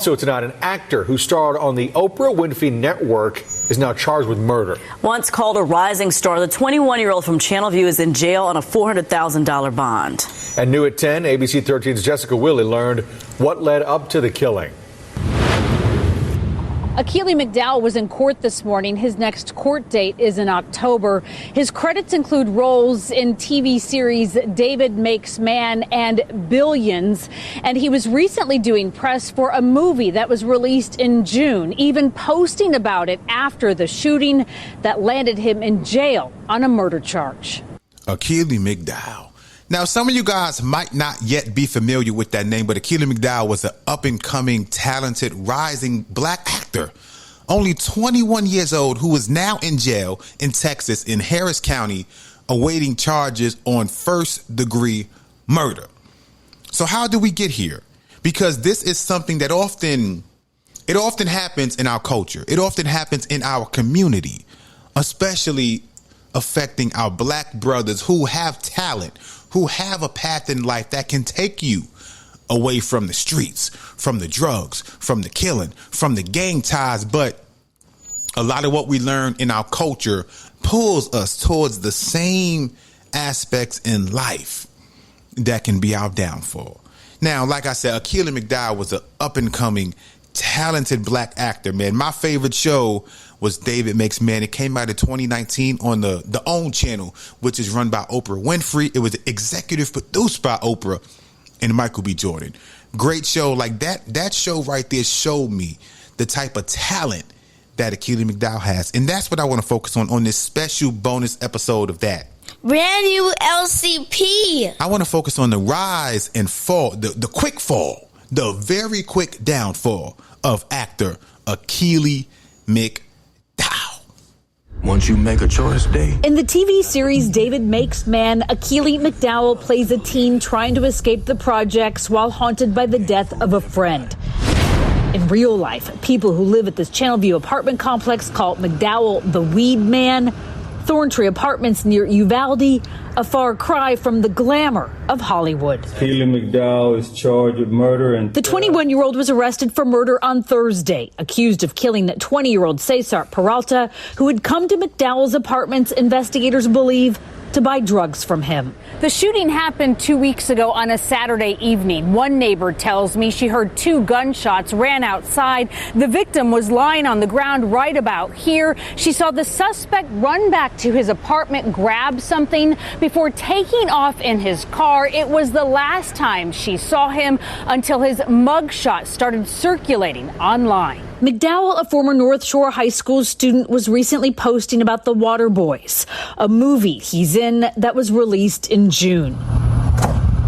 Also tonight, an actor who starred on the Oprah Winfrey Network is now charged with murder. Once called a rising star, the 21-year-old from Channel View is in jail on a $400,000 bond. And new at 10, ABC 13's Jessica Willey learned what led up to the killing. Akili McDowell was in court this morning. His next court date is in October. His credits include roles in TV series David Makes Man and Billions. And he was recently doing press for a movie that was released in June, even posting about it after the shooting that landed him in jail on a murder charge. Akili McDowell. Now, some of you guys might not yet be familiar with that name, but Akili McDowell was an up-and-coming, talented, rising black actor, only 21 years old, who is now in jail in Texas in Harris County, awaiting charges on first-degree murder. So how do we get here? Because this is something that often happens in our culture. It often happens in our community, especially affecting our black brothers who have talent, who have a path in life that can take you away from the streets, from the drugs, from the killing, from the gang ties. But a lot of what we learn in our culture pulls us towards the same aspects in life that can be our downfall. Now, like I said, Akili McDowell was an up-and-coming, talented black actor, man. My favorite show was David Makes Man. It came out in 2019 on the OWN channel, which is run by Oprah Winfrey. It was executive produced by Oprah and Michael B. Jordan. Great show. Like that show right there showed me the type of talent that Akili McDowell has. And that's what I want to focus on this special bonus episode of that. Brand new LCP. I want to focus on the rise and fall, the quick fall, the very quick downfall of actor Akili McDowell. Once you make a choice, Dave. In the TV series David Makes Man, Akili McDowell plays a teen trying to escape the projects while haunted by the death of a friend. In real life, people who live at this Channel View apartment complex call McDowell the Weed Man. Thorntree Apartments near Uvalde, a far cry from the glamour of Hollywood. Akili McDowell is charged with murder and the 21-year-old was arrested for murder on Thursday, accused of killing 20-year-old Cesar Peralta, who had come to McDowell's apartments, investigators believe, to buy drugs from him. The shooting happened 2 weeks ago on a Saturday evening. One neighbor tells me she heard 2 gunshots, ran outside. The victim was lying on the ground right about here. She saw the suspect run back to his apartment, grab something before taking off in his car. It was the last time she saw him until his mugshot started circulating online. McDowell, a former North Shore High School student, was recently posting about The Water Boys, a movie he's in that was released in June.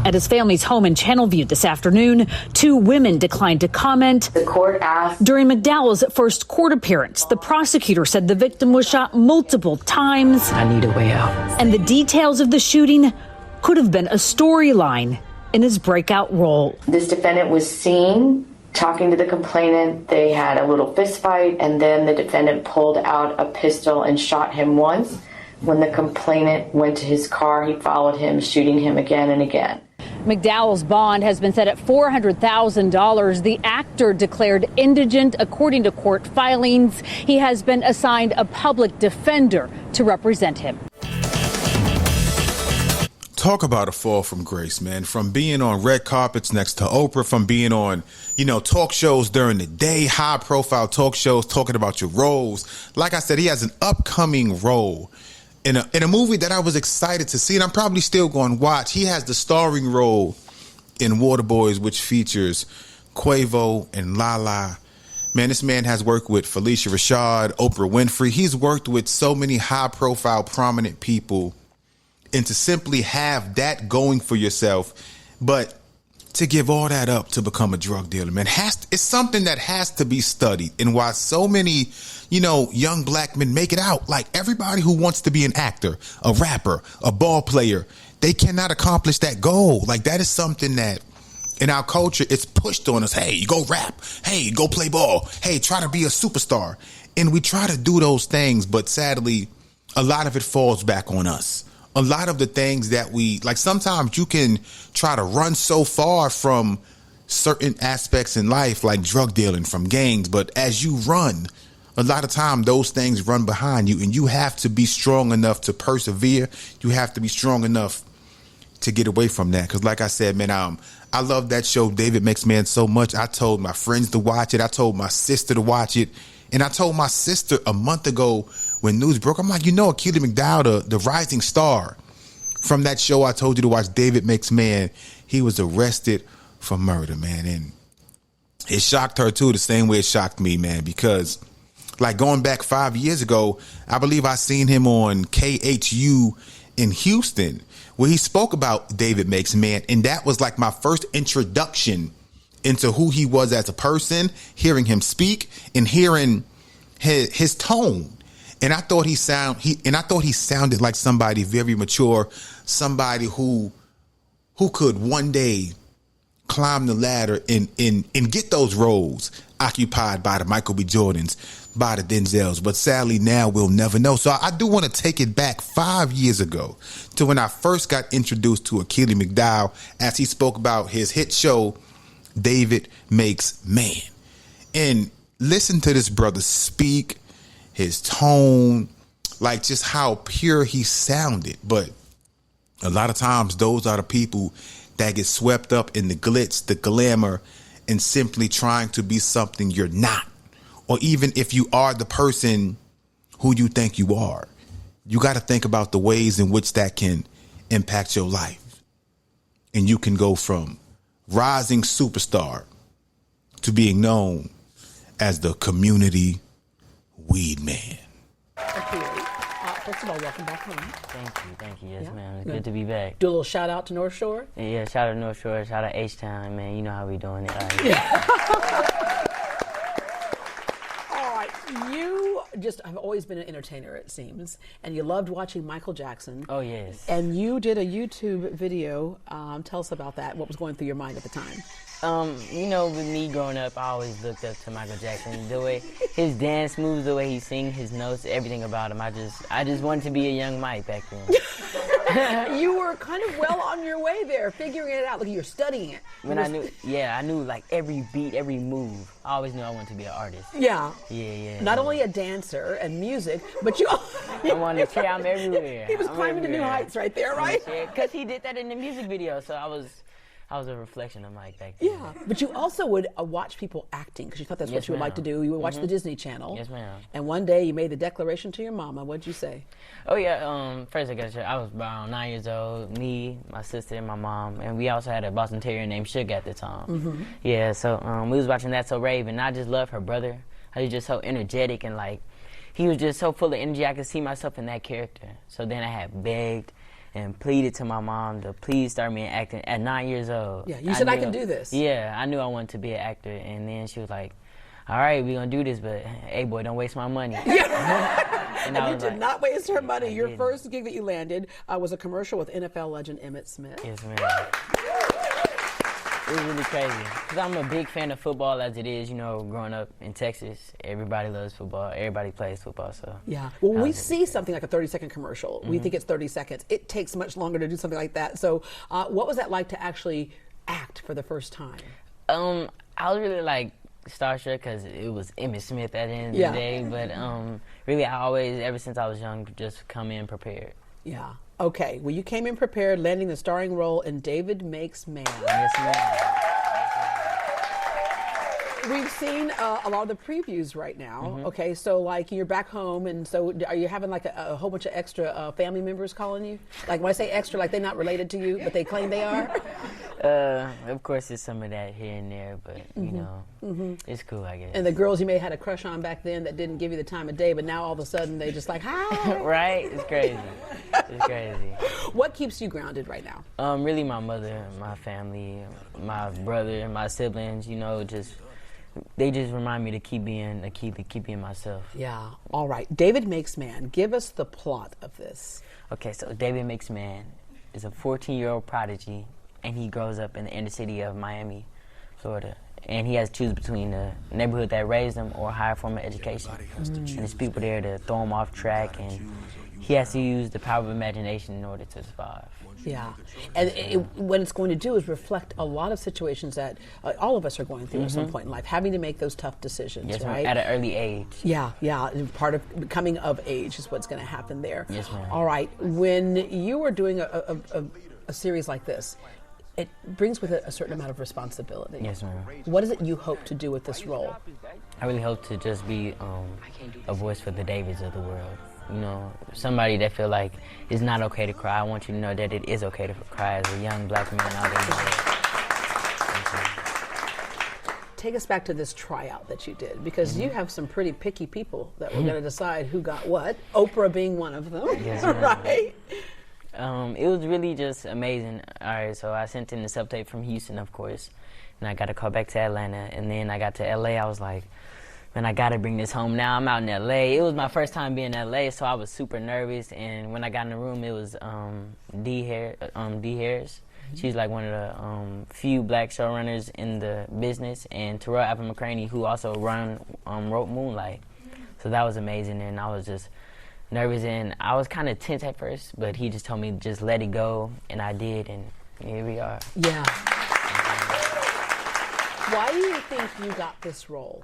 At his family's home in Channelview this afternoon, 2 women declined to comment. The court asked. During McDowell's first court appearance, the prosecutor said the victim was shot multiple times. I need a way out. And the details of the shooting could have been a storyline in his breakout role. This defendant was seen talking to the complainant. They had a little fist fight, and then the defendant pulled out a pistol and shot him once. When the complainant went to his car, he followed him, shooting him again and again. McDowell's bond has been set at $400,000. The actor declared indigent according to court filings. He has been assigned a public defender to represent him. Talk about a fall from grace, man. From being on red carpets next to Oprah, from being on, talk shows during the day, high profile talk shows, talking about your roles. Like I said, he has an upcoming role in a movie that I was excited to see, and I'm probably still going to watch. He has the starring role in Waterboys, which features Quavo and Lala. Man, this man has worked with Felicia Rashad, Oprah Winfrey. He's worked with so many high profile, prominent people. And to simply have that going for yourself, but to give all that up to become a drug dealer, man, it's something that has to be studied. And why so many, young black men make it out, like everybody who wants to be an actor, a rapper, a ball player, they cannot accomplish that goal. Like that is something that in our culture, it's pushed on us. Hey, you go rap. Hey, go play ball. Hey, try to be a superstar. And we try to do those things, but sadly, a lot of it falls back on us. A lot of the things that we like, sometimes you can try to run so far from certain aspects in life, like drug dealing, from gangs. But as you run, a lot of time those things run behind you, and you have to be strong enough to persevere. You have to be strong enough to get away from that. Because like I said, man, I love that show, David Makes Man, so much. I told my friends to watch it. I told my sister to watch it. And I told my sister a month ago when news broke, I'm like, Akili McDowell, the rising star from that show I told you to watch, David Makes Man, he was arrested for murder, man. And it shocked her too, the same way it shocked me, man, because like going back 5 years ago, I believe I seen him on KHU in Houston, where he spoke about David Makes Man. And that was like my first introduction into who he was as a person, hearing him speak and hearing his tone. And I thought he sounded like somebody very mature, somebody who could one day climb the ladder and get those roles occupied by the Michael B. Jordans, by the Denzels. But sadly, now we'll never know. So I do want to take it back 5 years ago to when I first got introduced to Akili McDowell, as he spoke about his hit show, David Makes Man. And listen to this brother speak, his tone, like just how pure he sounded. But a lot of times those are the people that get swept up in the glitz, the glamour, and simply trying to be something you're not. Or even if you are the person who you think you are, you got to think about the ways in which that can impact your life. And you can go from rising superstar to being known as the community weed man. First of all, welcome back home. Thank you. Yes, ma'am. It's good to be back. Do a little shout out to North Shore. Yeah, shout out to North Shore, shout out H-Town, man. You know how we doing it. All right, you just have always been an entertainer, it seems, and you loved watching Michael Jackson. Oh, yes. And you did a YouTube video. Tell us about that. What was going through your mind at the time? With me growing up, I always looked up to Michael Jackson. The way his dance moves, the way he sings, his notes, everything about him. I just wanted to be a young Mike back then. You were kind of well on your way there, figuring it out. Like you're studying it. When I knew like every beat, every move. I always knew I wanted to be an artist. Yeah. Yeah. Not only a dancer and music, but you. I wanted to say I'm everywhere. He was climbing to new heights right there, right? Yeah, because he did that in the music video, so I was a reflection of Mike back then. Yeah, but you also would watch people acting because you thought that's what you would like to do. You would watch the Disney Channel. Yes, ma'am. And one day you made the declaration to your mama. What'd you say? Oh, yeah. First, I was around 9 years old. Me, my sister, and my mom. And we also had a Boston Terrier named Sugar at the time. Mm-hmm. Yeah, so we was watching That's So Rave, and I just loved her brother. He was just so energetic, and like, he was just so full of energy. I could see myself in that character. So then I had begged and pleaded to my mom to please start me in acting at 9 years old. Yeah, you said I can do this. Yeah, I knew I wanted to be an actor. And then she was like, all right, we're going to do this, but hey, boy, don't waste my money. Yeah. and you did not waste her money. Your first gig that you landed was a commercial with NFL legend Emmitt Smith. Yes, ma'am. It was really crazy. Because I'm a big fan of football as it is, growing up in Texas. Everybody loves football. Everybody plays football, so. Yeah. Well, we see something like a 30-second commercial. Mm-hmm. We think it's 30 seconds. It takes much longer to do something like that. So what was that like to actually act for the first time? I was really, starstruck because it was Emmitt Smith at the end of the day. But really, I always, ever since I was young, just come in prepared. Yeah. Okay, well, you came in prepared, landing the starring role in David Makes Man. Yes, ma'am. We've seen a lot of the previews right now. Mm-hmm. Okay, so you're back home, and so are you having a whole bunch of extra family members calling you? Like when I say extra, they're not related to you, but they claim they are? Of course, there's some of that here and there, but it's cool, I guess. And the girls you may have had a crush on back then that didn't give you the time of day, but now all of a sudden they just hi. Right? It's crazy. It's crazy. What keeps you grounded right now? Really my mother, my family, my brother, my siblings, they just remind me to keep being myself. Yeah. All right. David Makes Man. Give us the plot of this. Okay, so David Makes Man is a 14-year-old prodigy, and he grows up in the inner city of Miami, Florida. And he has to choose between the neighborhood that raised him or a higher form of education. And there's people there to throw him off track, and he has to use the power of imagination in order to survive. Yeah, and what it's going to do is reflect a lot of situations that all of us are going through at some point in life, having to make those tough decisions, Yes, right? at an early age. Yeah, and part of coming of age is what's going to happen there. Yes, ma'am. All right, when you are doing a series like this, it brings with it a certain amount of responsibility. Yes, ma'am. What is it you hope to do with this role? I really hope to just be a voice for the Davids of the world. You know, somebody that feel like it's not okay to cry. I want you to know that it is okay to cry as a young black man out there in the world. Take us back to this tryout that you did, because you have some pretty picky people that were going to decide who got what, Oprah being one of them, Yes, right? It was really just amazing. All right, so I sent in the sub-tape from Houston, of course, and I got to call back to Atlanta, and then I got to L.A. I was like, man, I got to bring this home now. I'm out in L.A. It was my first time being in L.A., so I was super nervous, and when I got in the room, it was Dee Harris. She's like one of the few black showrunners in the business, and Tarrll McCraney, who also wrote Moonlight. So that was amazing, and I was just nervous, and I was kind of tense at first, but he just told me just let it go, and I did, and here we are. Yeah. Why do you think you got this role?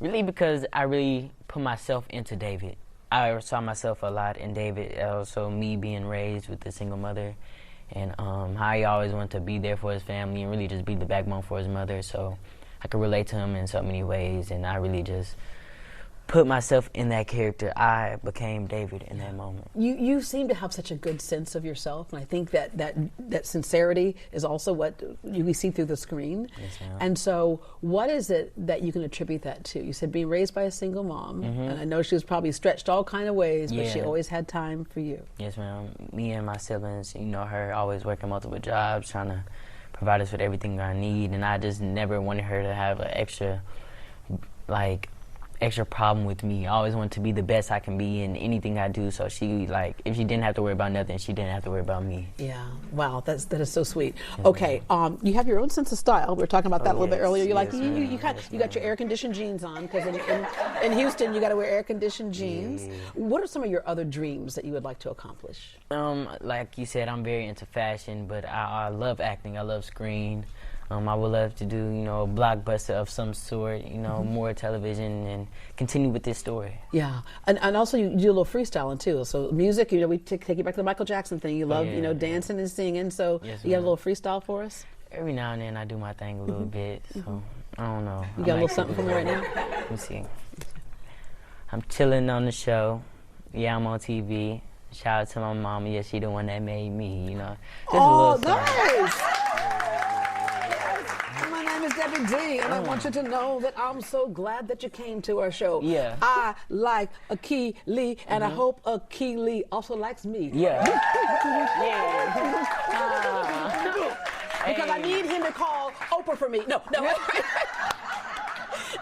Really because I really put myself into David. I saw myself a lot in David, also me being raised with a single mother, and how he always wanted to be there for his family and really just be the backbone for his mother, so I could relate to him in so many ways, and I really just put myself in that character. I became David in that moment. You seem to have such a good sense of yourself, and I think that sincerity is also what we see through the screen. Yes, ma'am. And so what is it that you can attribute that to? You said being raised by a single mom, and I know she was probably stretched all kind of ways, but she always had time for you. Yes, ma'am. Me and my siblings, you know, her always working multiple jobs, trying to provide us with everything I need, and I just never wanted her to have an extra problem with me. I always want to be the best I can be in anything I do, so she, like, if she didn't have to worry about nothing, she didn't have to worry about me. Yeah, wow, that is so sweet. Okay, you have your own sense of style. We were talking about that a little bit earlier. You got your air-conditioned jeans on, because in Houston you got to wear air-conditioned jeans. Yeah. What are some of your other dreams that you would like to accomplish? Like you said, I'm very into fashion, but I love acting. I love screen. I would love to do, you know, a blockbuster of some sort, you know, more television, and continue with this story. Yeah, and also you do a little freestyling too. So music, you know, we take you back to the Michael Jackson thing. You love, you know, dancing and singing. So you got a little freestyle for us? Every now and then I do my thing a little bit. So I don't know. You got a little something for me right now? Let me see. I'm chilling on the show. Yeah, I'm on TV. Shout out to my mama. Yeah, she the one that made me. You know, just a little nice. Debbie D, and I want you to know that I'm so glad that you came to our show. Yeah. I like Akili, and I hope Akili also likes me. Yeah. Because I need him to call Oprah for me. No.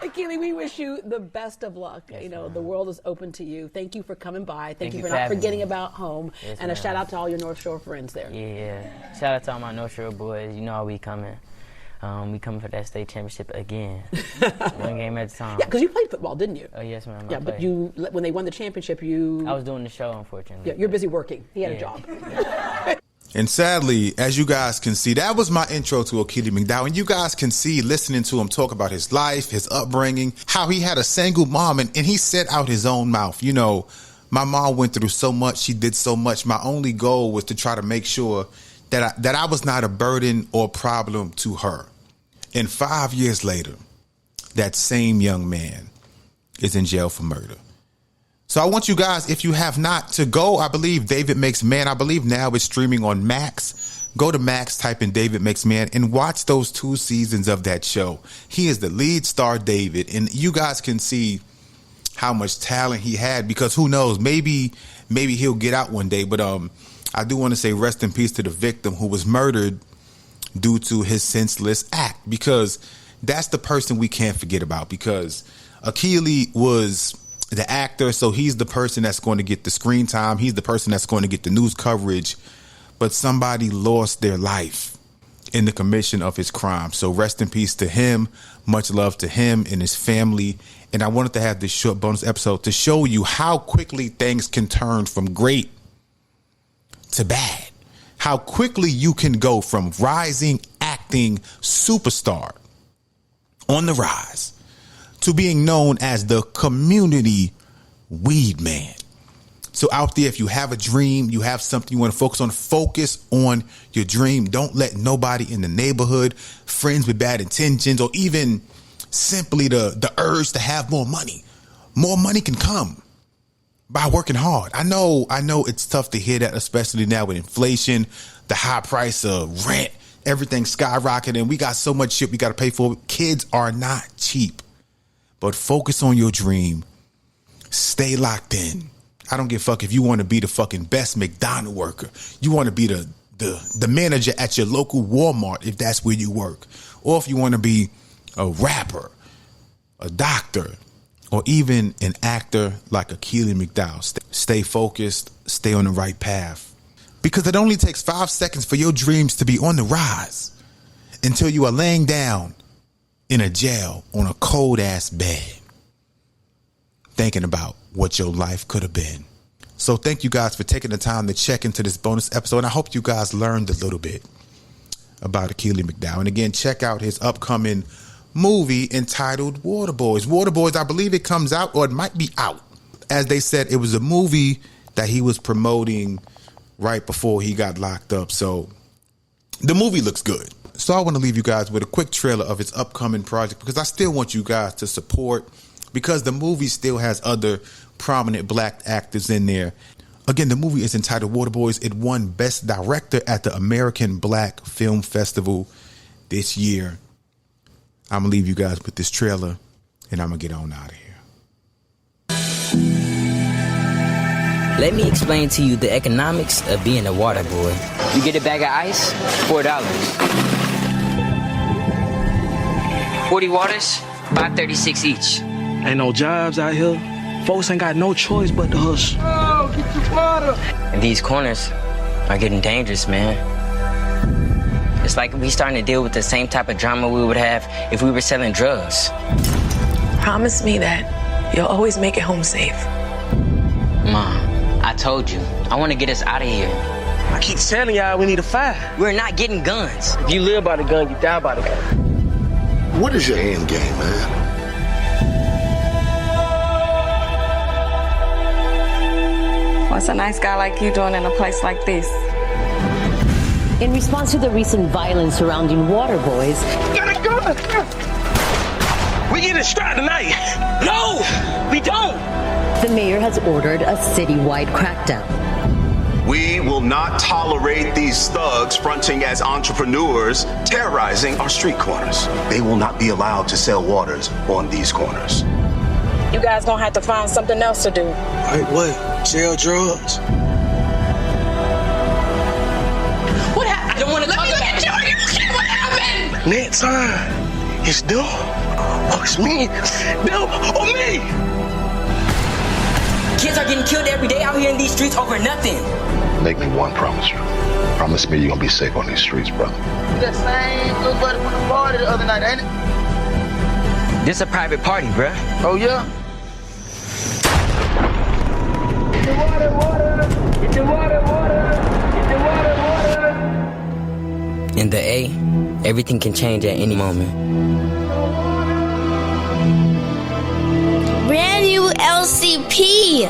Akili, we wish you the best of luck. Yes, you know, the world is open to you. Thank you for coming by. Thank you for not forgetting about home. Yes, and a shout out to all your North Shore friends there. Yeah. Shout out to all my North Shore boys. You know how we coming. We coming for that state championship again. One game at a time. Yeah, because you played football, didn't you? Oh, yes, ma'am. Yeah, but when they won the championship, I was doing the show, unfortunately. Yeah, you're busy working. He had a job. And sadly, as you guys can see, that was my intro to Akili McDowell. And you guys can see, listening to him talk about his life, his upbringing, how he had a single mom, and he said out his own mouth, you know, my mom went through so much, she did so much. My only goal was to try to make sure that I was not a burden or problem to her. And 5 years later, that same young man is in jail for murder. So I want you guys, if you have not, to go. I believe David Makes Man. I believe now it's streaming on Max. Go to Max, type in David Makes Man, and watch those 2 seasons of that show. He is the lead star, David, and you guys can see how much talent he had, because who knows, maybe he'll get out one day. But I do want to say rest in peace to the victim who was murdered due to his senseless act, because that's the person we can't forget about, because Akili was the actor, so he's the person that's going to get the screen time. He's the person that's going to get the news coverage, but somebody lost their life in the commission of his crime. So rest in peace to him. Much love to him and his family. And I wanted to have this short bonus episode to show you how quickly things can turn from great to bad. how quickly you can go from rising acting superstar on the rise to being known as the community weed man. So out there, if you have a dream, you have something you want to focus on your dream. Don't let nobody in the neighborhood, friends with bad intentions, or even simply the urge to have more money. More money can come by working hard. I know it's tough to hear that, especially now with inflation, the high price of rent, everything skyrocketing. We got so much shit we got to pay for. Kids are not cheap. But focus on your dream. Stay locked in. I don't give a fuck if you want to be the fucking best McDonald's worker. You want to be the manager at your local Walmart if that's where you work. Or if you want to be a rapper, a doctor, or even an actor like Akili McDowell. Stay focused. Stay on the right path. Because it only takes 5 seconds for your dreams to be on the rise until you are laying down in a jail on a cold ass bed thinking about what your life could have been. So thank you guys for taking the time to check into this bonus episode. And I hope you guys learned a little bit about Akili McDowell. And again, check out his upcoming movie entitled Waterboys. Waterboys, I believe it comes out, or it might be out. As they said, it was a movie that he was promoting right before he got locked up. So the movie looks good. So I want to leave you guys with a quick trailer of his upcoming project, because I still want you guys to support, because the movie still has other prominent black actors in there. Again, the movie is entitled Waterboys. It won Best Director at the American Black Film Festival this year. I'm going to leave you guys with this trailer, and I'm going to get on out of here. Let me explain to you the economics of being a water boy. You get a bag of ice, $4. 40 waters, $5.36 each. Ain't no jobs out here. Folks ain't got no choice but to hustle. Oh, get your water. And these corners are getting dangerous, man. It's like we starting to deal with the same type of drama we would have if we were selling drugs. Promise me that you'll always make it home safe. Mom, I told you, I want to get us out of here. I keep telling y'all we need a fight. We're not getting guns. If you live by the gun, you die by the gun. What is your end game, man? What's a nice guy like you doing in a place like this? In response to the recent violence surrounding Waterboys, Get a gun! We get it straight tonight. No, we don't. The mayor has ordered a citywide crackdown. We will not tolerate these thugs fronting as entrepreneurs, terrorizing our street corners. They will not be allowed to sell waters on these corners. You guys gonna have to find something else to do. Wait, what? Sell drugs? What happened? I don't want to talk about it. What happened? Next time, it's them or it's me. Them or me. Kids are getting killed every day out here in these streets over nothing. Make me one promise. Promise me you're gonna be safe on these streets, brother. That same little buddy from the party the other night, ain't it? This a private party, bruh. Oh, yeah? Get the water, water. Get the water, water. Get the water, water. In the A, everything can change at any moment. Brand new LCP.